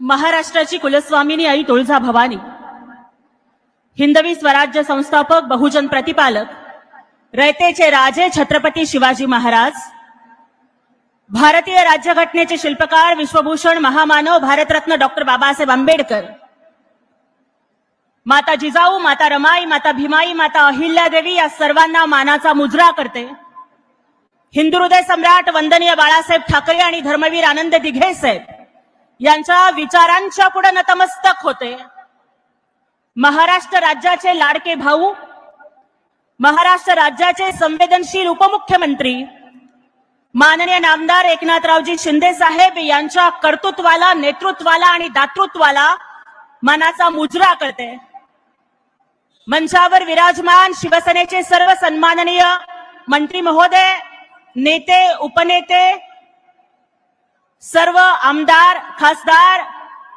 महाराष्ट्राची कुलस्वामिनी आई तुळजा भवानी, हिंदवी स्वराज्य संस्थापक, बहुजन प्रतिपालक, रयतेचे राजे छत्रपती शिवाजी महाराज, भारतीय राज्यघटनेचे शिल्पकार, विश्वभूषण महामानव, भारतरत्न डॉक्टर बाबासाहेब आंबेडकर, माता जिजाऊ, माता रमाई, माता भीमाई, माता अहिल्यादेवी या सर्वांना मानाचा मुजरा करते. हिंदू हृदय सम्राट वंदनीय बाळासाहेब ठाकरे आणि धर्मवीर आनंद दिघे साहेब यांच्या विचारांच्या पुढे नतमस्तक होते. महाराष्ट्र राज्याचे लाडके भाऊ, महाराष्ट्र राज्याचे संवेदनशील उपमुख्यमंत्री माननीय नामदार एकनाथरावजी शिंदे साहेब यांच्या कर्तृत्वाला, नेतृत्वाला आणि दातृत्वाला मानाचा मुजरा करते. मंचावर विराजमान शिवसेनेचे सर्व सन्माननीय मंत्री महोदय, नेते, उपनेते, सर्व आमदार, खासदार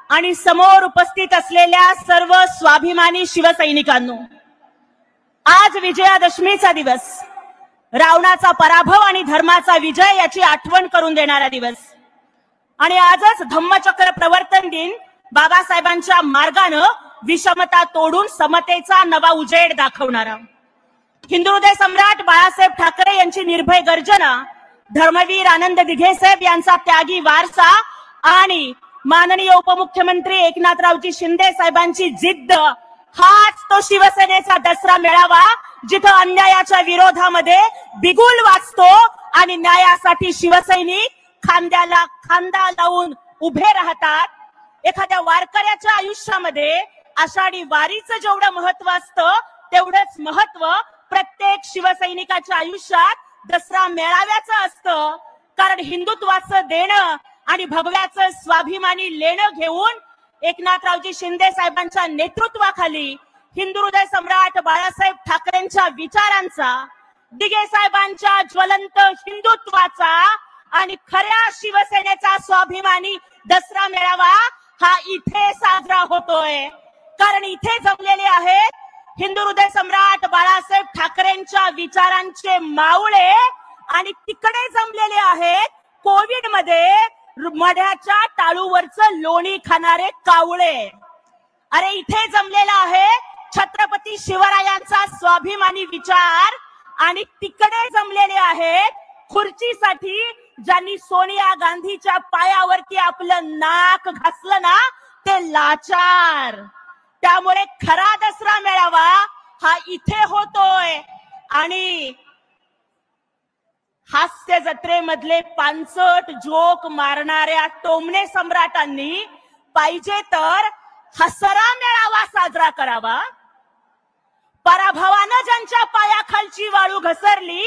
आणि समोर उपस्थित असलेल्या सर्व स्वाभिमानी शिवसैनिकांनो, आज विजयादशमीचा दिवस, रावणाचा पराभव आणि धर्माचा विजय याची आठवण करून देणारा दिवस. आणि आजच धम्मचक्र प्रवर्तन दिन, बाबासाहेबांच्या मार्गाने विषमता तोडून समतेचा नवा उजेड दाखवणारा. हिंदू हृदय सम्राट बाळासाहेब ठाकरे यांची निर्भय गर्जना, धर्मवीर आनंद दिघे साहेब यांचा त्यागी वारसा आणि माननीय उपमुख्यमंत्री एकनाथरावजी शिंदे साहेबांची जिद्द, हाच तो शिवसेनेचा दसरा मेळावा जिथं अन्यायाच्या विरोधामध्ये बिगुल वाजतो आणि न्यायासाठी शिवसैनिक खांद्याला खांदा लावून उभे राहतात. एखाद्या वारकऱ्याच्या आयुष्यामध्ये आषाढी वारीचं जेवढं महत्व असतं तेवढंच महत्व प्रत्येक शिवसैनिकाच्या आयुष्यात दसरा मेळाव्याचं असतं. कारण हिंदुत्वाचं देणं आणि भगव्याचं स्वाभिमानी लेणं घेऊन एकनाथरावजी शिंदे साहेबांच्या नेतृत्वाखाली हिंदू हृदय सम्राट बाळासाहेब ठाकरेंच्या विचारांचा, दिघे साहेबांच्या ज्वलंत हिंदुत्वाचा आणि खऱ्या शिवसेनेचा स्वाभिमानी दसरा मेळावा हा इथे साजरा होतोय. कारण इथे जमलेले आहेत हिंदू हृदय सम्राट बाळासाहेब ठाकरेंच्या विचारांचे मावळे आणि तिकडे जमलेले आहेत कोविड मध्ये मध्याच्या टाळूवरचं लोणी खाणारे कावळे. अरे इथे जमलेला आहे छत्रपती शिवरायांचा स्वाभिमानी विचार आणि तिकडे जमलेले आहेत खुर्चीसाठी ज्यांनी सोनिया गांधीच्या पायावरती आपलं नाक घासलं ना ते लाचार. त्यामुळे खरा दसरा मेळावा हा इथे होतोय. आणि हास्य जत्रेमधले पानसट जोक मारणाऱ्या टोमणे सम्राटांनी पाहिजे तर हसरा मेळावा साजरा करावा. पराभवानं ज्यांच्या पायाखालची वाळू घसरली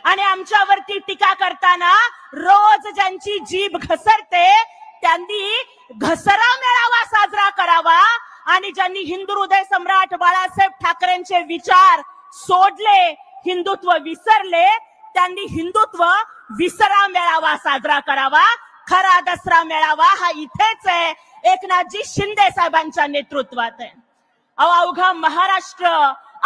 आणि आमच्यावरती टीका करताना रोज ज्यांची जीभ घसरते त्यांनी घसरा मेळावा साजरा करावा. आणि ज्यांनी हिंदू हृदय सम्राट बाळासाहेब ठाकरेंचे विचार सोडले, हिंदुत्व विसरले, त्यांनी हिंदुत्व विसरा मेळावा साजरा करावा. खरा दसरा मेळावा हा इथेच आहे, एकनाथजी शिंदे साहेबांच्या नेतृत्वात आहे. अवघा महाराष्ट्र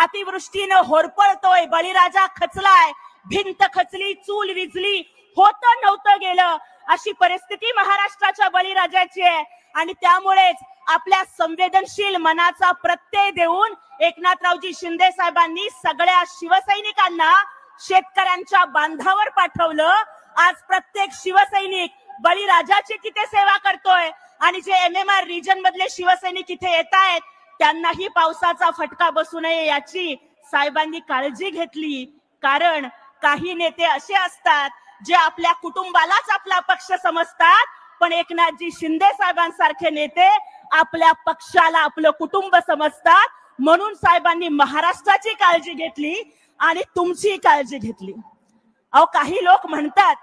अतिवृष्टीनं होरपळतोय, बळीराजा खचलाय, भिंत खचली, चूल विझली, होतं नव्हतं गेलं अशी परिस्थिती महाराष्ट्राच्या बळीराजाची आहे. आणि त्यामुळेच आपल्या संवेदनशील मनाचा प्रत्यय देऊन एकनाथरावजी शिंदे साहेबांनी सगळ्या शिवसैनिकांना शेतकऱ्यांच्या बांधावर पाठवलं. आज प्रत्येक शिवसैनिक बळीराजाची तिथे सेवा करतोय आणि जे MMR रिजन मधले शिवसैनिक इथे येत आहेत त्यांनाही पावसाचा फटका बसू नये याची साहेबांनी काळजी घेतली. कारण काही नेते असे असतात जे आपल्या कुटुंबालाच आपला पक्ष समजतात, पण एकनाथजी शिंदे साहेबांसारखे नेते आपल्या पक्षाला आपलं कुटुंब समजतात. म्हणून साहेबांनी महाराष्ट्राची काळजी घेतली आणि तुमची काळजी घेतली. अहो काही लोक म्हणतात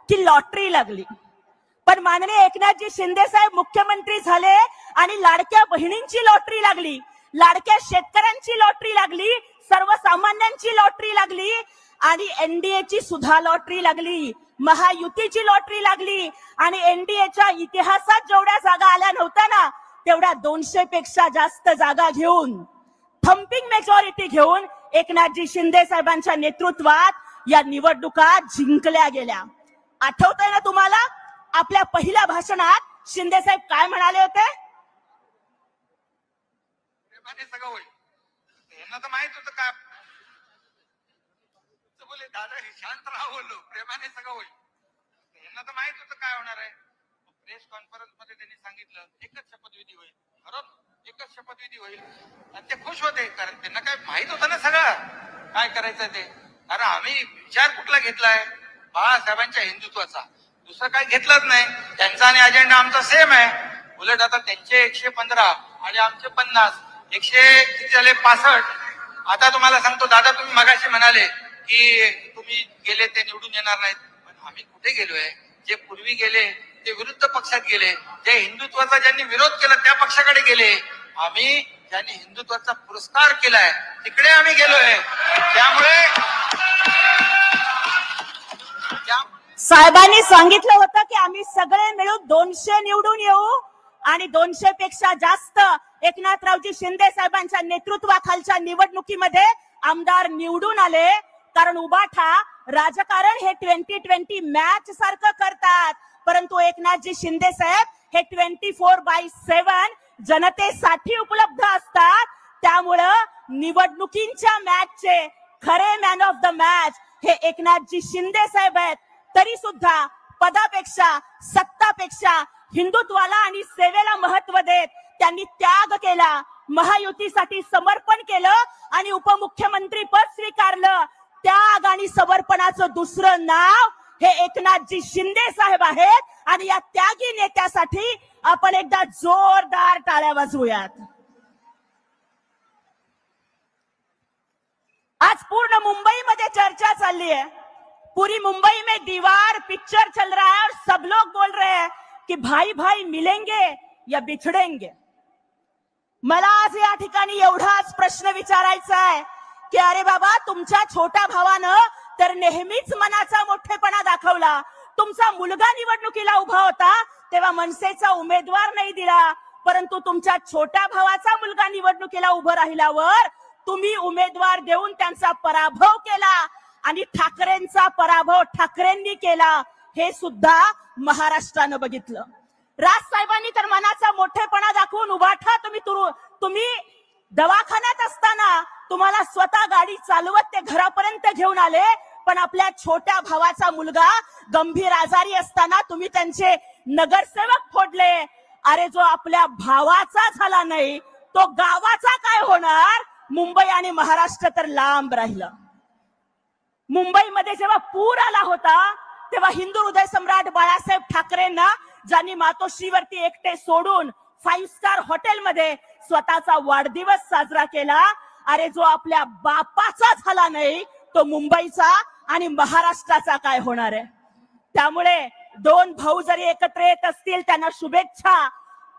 की लॉटरी लागली, पण माननीय एकनाथजी शिंदे साहेब मुख्यमंत्री झाले आणि लाडक्या बहिणींची लॉटरी लागली, लाडक्या शेतकऱ्यांची लॉटरी लागली, सर्वसामान्यांची लॉटरी लागली आणि NDAची सुद्धा लॉटरी लागली, महायुतीची लॉटरी लागली. आणि NDAच्या इतिहासात जेवढ्या जागा आल्या नव्हत्या ना तेवढ्या 200 पेक्षा जास्त जागा घेऊन, थम्पिंग मेजॉरिटी घेऊन एकनाथजी शिंदे साहेबांच्या नेतृत्वात या निवडणुका जिंकल्या गेल्या. आठवतंय ना तुम्हाला आपल्या पहिल्या भाषणात शिंदे साहेब काय म्हणाले होते? प्रेमाने सगळं होईल. यांना तर माहित होतं का बोले दादा शांत राहा, बोललो प्रेमाने सगळं होईल. यांना तर माहित होतं काय होणार आहे. प्रेस कॉन्फरन्स मध्ये त्यांनी सांगितलं एकच शपथविधी होईल, बरोबर एकच शपथविधी होईल. आणि ते खुश होते कारण त्यांना काय माहित होतं ना सगळं काय करायचं ते. कारण आम्ही विचार कुठला घेतलाय बाळासाहेबांच्या हिंदुत्वाचा, दुसरं काय घेतलंच नाही. त्यांचा आणि अजेंडा आमचा सेम आहे. उलट आता त्यांचे 115 आणि आमचे 50, 100 किती झाले 65. आता तुम्हाला सांगतो दादा, तुम्ही मगाशी म्हणाले की तुम्ही गेले ते निवडून येणार नाहीत, पण आम्ही कुठे गेलोय. जे पूर्वी गेले ते विरुद्ध पक्षात गेले, जे हिंदुत्वाचा ज्यांनी विरोध केला त्या पक्षाकडे गेले. आम्ही ज्यांनी हिंदुत्वाचा पुरस्कार केलाय तिकडे आम्ही गेलोय. त्यामुळे साहेबांनी सांगितलं होतं की आम्ही सगळे मिळून 200 निवडून येऊ आणि 200 पेक्षा जास्त एकनाथरावजी शिंदे साहेबांच्या नेतृत्वाखालच्या निवडणुकीमध्ये आमदार निवडून आले. कारण उबाठा राजकारण हे 2020 मॅच सारखं करतात, परंतु एकनाथजी शिंदे साहेब हे 24/7 जनतेसाठी उपलब्ध असतात. त्यामुळं निवडणुकींच्या मॅचचे खरे मॅन ऑफ द मॅच हे एकनाथजी शिंदे साहेब आहेत. तरी सुद्धा पदापेक्षा सत्तापेक्षा हिंदुत्वाला आणि सेवेला महत्व देत त्यांनी त्याग केला, महायुतीसाठी समर्पण केलं आणि उपमुख्यमंत्री पद स्वीकारलं. त्याग आणि समर्पणाचं दुसरं नाव हे एकनाथजी शिंदे साहेब आहेत. आणि या त्यागी नेत्यासाठी आपण एकदा जोरदार टाळ्या वाजवूयात. आज पूर्ण मुंबईमध्ये चर्चा चालली है, पूरी मुंबई में दीवार पिक्चर चल रहा है और सब लोग बोल रहे हैं कि भाई भाई मिलेंगे या बिछड़ेंगे. मला आज या ठिकाणी एवढाच प्रश्न विचारायचा आहे की अरे बाबा, तुमच्या छोट्या भावानं तर नेहमीच मनाचा मोठेपणा दाखवला. तुमचा मुलगा निवडणुकीला उभा होता तेव्हा मनसेचा उमेदवार नाही दिला, परंतु तुमच्या छोट्या भावाचा मुलगा निवडणुकीला उभं राहिल्यावर तुम्ही उमेदवार देऊन त्यांचा पराभव केला आणि ठाकरेंचा पराभव ठाकरेंनी केला. हे सुद्धा महाराष्ट्रानं बघितलं. राज साहेबांनी तर मनाचा मोठेपणा दाखवून उभाठा तुम्ही दवाखान्यात असताना तुम्हाला स्वतः गाडी चालवत ते घरापर्यंत घेऊन आले, पण आपल्या छोट्या भावाचा मुलगा गंभीर आजारी असताना तुम्ही त्यांचे नगरसेवक फोडले. अरे जो आपल्या भावाचा झाला नाही तो गावाचा काय होणार. मुंबई आणि महाराष्ट्र तर लांब राहिलं. मुंबईमध्ये जेव्हा पूर आला होता तेव्हा हिंदू हृदय सम्राट बाळासाहेब ठाकरेंना ज्यांनी मातोश्रीवरती एकटे सोडून 5 स्टार हॉटेलमध्ये स्वतःचा वाढदिवस साजरा केला. अरे जो आपल्या बापाचा झाला नाही तो मुंबईचा आणि महाराष्ट्राचा काय होणार आहे. त्यामुळे दोन भाऊ जरी एकत्र येत असतील त्यांना शुभेच्छा.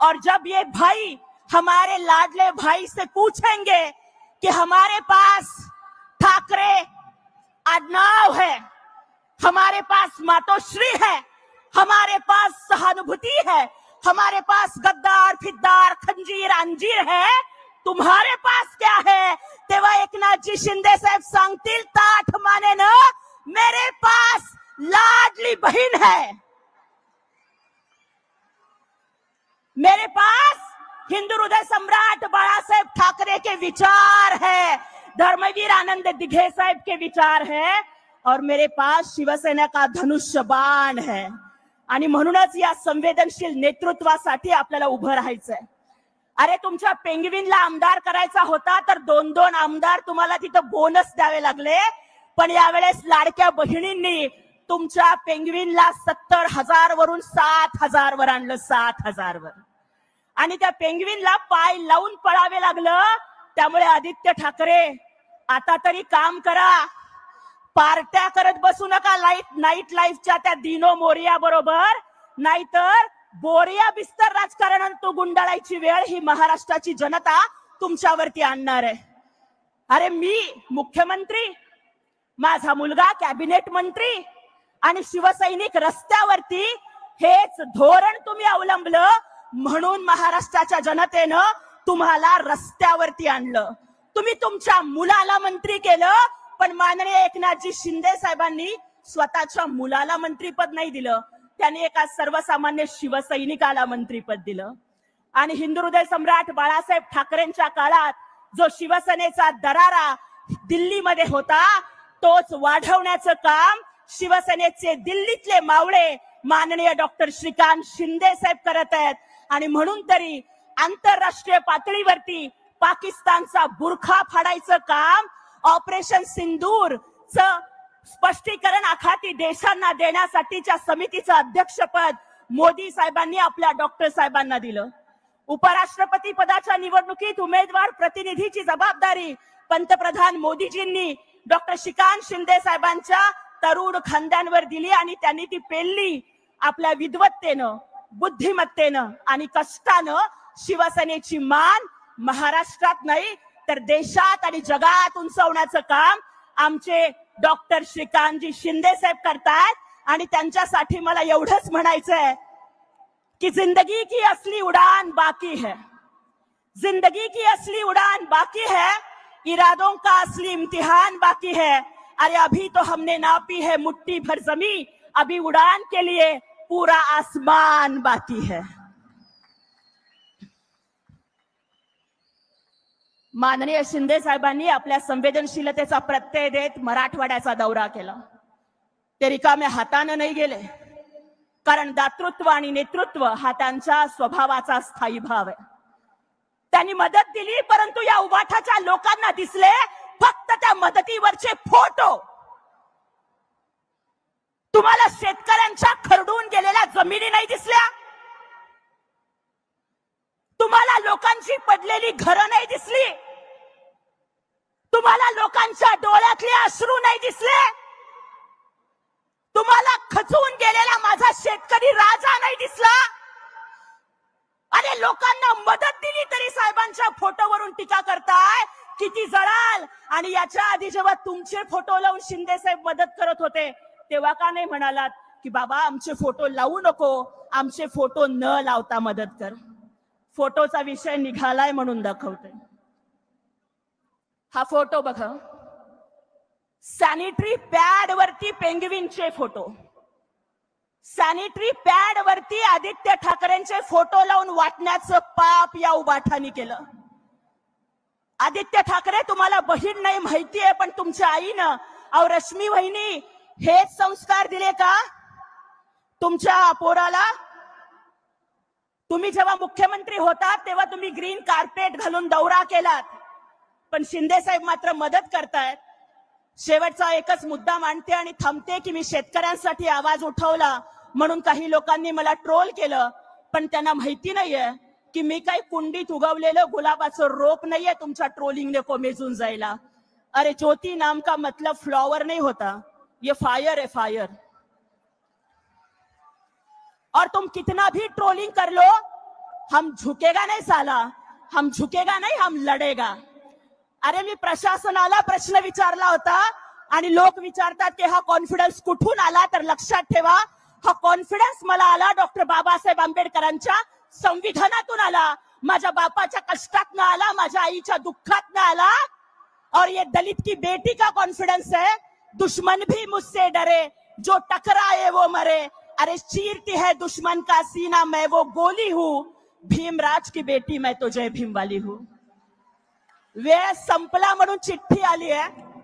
और जब ये भाई हमारे लाडले भाई से पूछेंगे कि हमारे पास ठाकरे आडनाव है, हमारे पास मातोश्री है, हमारे पास सहानुभूति है, हमारे पास गद्दार फिद्दार खंजीर अंजीर है, तुम्हारे पास क्या है. तेव्हा एकनाथजी शिंदे साहेब सांगतील ताठ मानेनं, मेरे पास लाडली बहन है, मेरे पास हिंदू हृदय सम्राट बाळासाहेब ठाकरे के विचार है, धर्मवीर आनंद दिघे साहेब के विचार है, और मेरे पास शिवसेना का धनुष्य बाण है. आणि म्हणूनच या संवेदनशील नेतृत्वासाठी आपल्याला उभं राहायचंय. अरे तुमच्या पेंगविनला आमदार करायचा होता तर 2-2 आमदार तुम्हाला तिथं बोनस द्यावे लागले, पण यावेळेस लाडक्या बहिणींनी तुमच्या पेंगविनला 70,000 वरून 7,000 वर आणलं, 7,000 वर. आणि त्या पेंगविनला पाय लावून पळावे लागलं. त्यामुळे आदित्य ठाकरे आता तरी काम करा, पार्ट्या करत बसू नका नाईट लाईफच्या त्या दिनो मोरिया बरोबर, नाहीतर बोरिया बिस्तर राजकारण तो गुंडाळायची वेळ ही महाराष्ट्राची जनता तुमच्यावरती आणणार आहे. अरे मी मुख्यमंत्री, माझा मुलगा कॅबिनेट मंत्री आणि शिवसैनिक रस्त्यावरती, हेच धोरण तुम्ही अवलंबलं म्हणून महाराष्ट्राच्या जनतेनं तुम्हाला रस्त्यावरती आणलं. तुम्ही तुमच्या मुलाला मंत्री केलं, पण माननीय एकनाथजी शिंदे साहेबांनी स्वतःच्या मुलाला मंत्रीपद नाही दिलं, त्यांनी एका सर्वसामान्य शिवसैनिकाला मंत्रीपद दिलं. आणि हिंदू हृदय सम्राट बाळासाहेब ठाकरेंच्या काळात जो शिवसेनेचा दरारा दिल्लीमध्ये होता तोच वाढवण्याचं काम शिवसेनेचे दिल्लीतले मावळे माननीय डॉक्टर श्रीकांत शिंदे साहेब करत आहेत. आणि म्हणून तरी आंतरराष्ट्रीय पातळीवरती पाकिस्तानचा बुरखा फाडायचं काम ऑपरेशन सिंदूरचं स्पष्टीकरण आखाती देशांना देण्यासाठीच्या समितीचं अध्यक्षपद मोदी साहेबांनी आपल्या डॉक्टर साहेबांना दिलं. उपराष्ट्रपती पदाच्या निवडणुकीत उमेदवार प्रतिनिधीची जबाबदारी पंतप्रधान मोदीजींनी डॉक्टर श्रीकांत शिंदे साहेबांच्या तरुण खांद्यांवर दिली आणि त्यांनी ती पेलली. आपल्या विद्वत्तेनं, बुद्धिमत्तेनं आणि कष्टानं शिवसेनेची मान महाराष्ट्रात नाही तर देशात आणि जगात उंचवण्याचं काम आमचे डॉक्टर श्रीकांतजी शिंदे साहेब करतायत. आणि त्यांच्यासाठी मला एवढंच म्हणायचंय कि जिंदगी की असली उड़ान बाकी है, जिंदगी की असली उड़ान बाकी है, इरादों का असली इम्तिहान बाकी है. अरे अभी तो हमने नापी है मुट्ठी भर जमी, अभी उड़ान के लिए पूरा आसमान बाकी है. माननीय शिंदे साहेबांनी आपल्या संवेदनशीलतेचा प्रत्यय देत मराठवाड्याचा दौरा केला. ते रिकाम्या हाताने नाही गेले, कारण दातृत्व आणि नेतृत्व हा त्यांच्या स्वभावाचा स्थायी भाव आहे. त्यांनी मदत दिली, परंतु या उबाठाच्या लोकांना दिसले फक्त त्या मदतीवरचे फोटो. तुम्हाला शेतकऱ्यांच्या खरडून गेलेल्या जमिनी नाही दिसल्या, तुम्हाला लोकांची पडलेली घरं नाही दिसली, तुम्हाला लोकांच्या डोळ्यातले अश्रू नाही दिसले, तुम्हाला खचून गेलेला माझा शेतकरी राजा नाही दिसला. अरे लोकांना मदत दिली तरी साहेबांच्या फोटोवरून टीका करताय, किती जळाल. आणि याच्या आधी जेव्हा तुमचे फोटो लावून शिंदे साहेब मदत करत होते तेव्हा का नाही म्हणालात की बाबा आमचे फोटो लावू नको, आमचे फोटो न लावता मदत कर. फोटोचा विषय निघालाय म्हणून दाखवते. हा फोटो बघा, सॅनिटरी पॅड वरती पेंग्विनचे फोटो, सॅनिटरी पॅड वरती आदित्य ठाकरेंचे फोटो लावून वाटण्याचं पाप या उबाठानी केलं. आदित्य ठाकरे तुम्हाला बहीण नाही माहितीये, पण तुमच्या आईनं अहो रश्मी वहिनी हेच संस्कार दिले का तुमच्या पोराला? तुम्ही जेव्हा मुख्यमंत्री होतात तेव्हा तुम्ही ग्रीन कार्पेट घालून दौरा केलात, पण शिंदे साहेब मात्र मदत करतायत. शेवटचा एकच मुद्दा मांडते आणि थांबते की मी शेतकऱ्यांसाठी आवाज उठवला म्हणून काही लोकांनी मला ट्रोल केलं, पण त्यांना माहिती नाहीये की मी काही कुंडीत उगवलेलं गुलाबाचं रोप नाहीये तुमच्या ट्रोलिंगने कोमेजून जायला. अरे ज्योति नाम का मतलब फ्लावर नहीं होता, ये फायर है, फायर. और तुम कितना भी ट्रोलिंग कर लो, हम झुकेगा नहीं साला, हम झुकेगा नहीं, हम लढेगा. अरे मी प्रशासनाला प्रश्न विचारला होता आणि लोक विचारतात की हा कॉन्फिडन्स कुठून आला, तर लक्षात ठेवा हा कॉन्फिडन्स मला आला डॉक्टर बाबासाहेब आंबेडकरांच्या संविधानातून आला, माझ्या बापाच्या कष्टात न आला, माझ्या आईच्या दुःखात न आला. और ये दलित की बेटी का कॉन्फिडेंस है, दुश्मन भी मुझसे डरे, जो टकराए वो मरे. अरे चीरती है दुश्मन का सीना, मैं वो गोली हूं, भीमराज की बेटी मैं तो जय भीम वाली हूं. वेळ संपला म्हणून चिठ्ठी आली आहे.